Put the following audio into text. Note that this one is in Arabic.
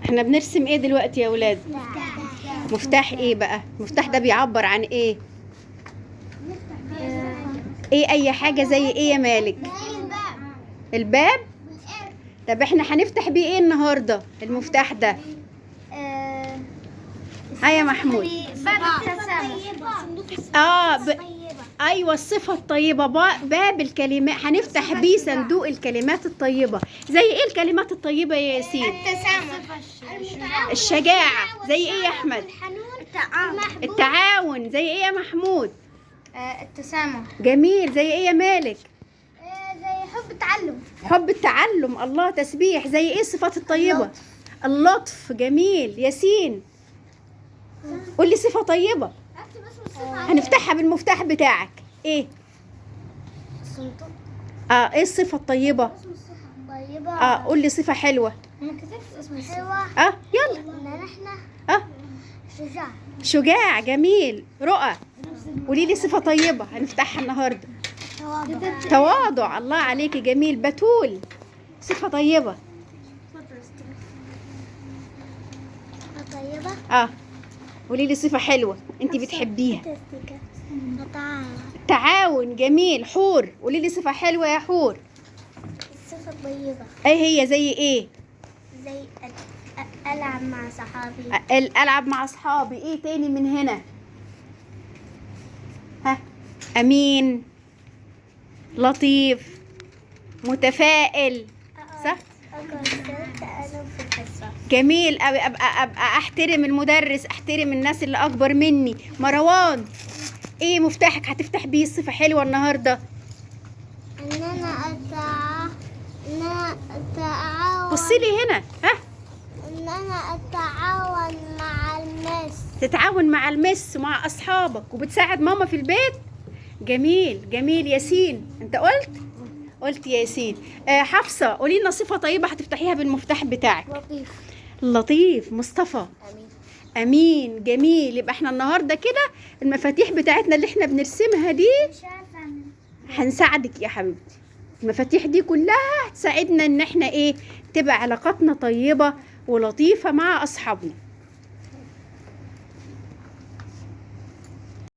احنا بنرسم ايه دلوقتي يا ولاد؟ مفتاح ايه بقى؟ المفتاح ده بيعبر عن ايه؟ ايه اي حاجة زي ايه يا مالك؟ الباب. طب احنا هنفتح بيه ايه النهاردة المفتاح ده؟ ها يا محمود. باب التسامح. ايوه الصفة الطيبة، باب الكلمات، هنفتح بيه صندوق الكلمات الطيبة. زي ايه الكلمات الطيبة يا ياسين؟ التسامح. الشجاعة. زي ايه يا احمد؟ التعاون. زي ايه يا محمود؟ التسامح. جميل. زي ايه يا مالك؟ زي حب التعلم. حب التعلم. الله، تسبيح. زي ايه الصفات الطيبة؟ اللطف. جميل. ياسين قولي صفة طيبة هنفتحها بالمفتاح بتاعك. ايه؟ الصندوق. ايه الصفة الطيبة؟ طيبة. قولي صفة حلوة. انا كتبت اسم حلوة. يلا. ان احنا شجاع. شجاع. جميل. رؤى قولي لي صفة طيبة هنفتحها النهاردة. تواضع. الله عليكي. جميل. بتول صفة طيبة. طيبة. قولي لي صفة حلوة انت بتحبيها. تعاون. تعاون. جميل. حور قولي لي صفة حلوة يا حور. الصفة طيبة. ايه هي؟ زي ايه؟ زي ألعب مع صحابي. العب مع اصحابي. ايه تاني من هنا؟ امين، لطيف، متفائل. صح. جميل. ابقى احترم المدرس، احترم الناس اللي اكبر مني. مروان ايه مفتاحك هتفتح بيه الصفة حلوة النهارده؟ ان انا اتعاون. بصي لي هنا. ان انا اتعاون مع المس. تتعاون مع المس ومع اصحابك وبتساعد ماما في البيت. جميل. جميل. ياسين انت قلت يا ياسين. حفصة قولي لنا صفة طيبة هتفتحيها بالمفتاح بتاعك. لطيف. لطيف. مصطفى امين. جميل. يبقى احنا النهارده كده المفاتيح بتاعتنا اللي احنا بنرسمها دي هنساعدك يا حبيبتي. المفاتيح دي كلها هتساعدنا ان احنا تبقى علاقاتنا طيبة ولطيفة مع اصحابنا.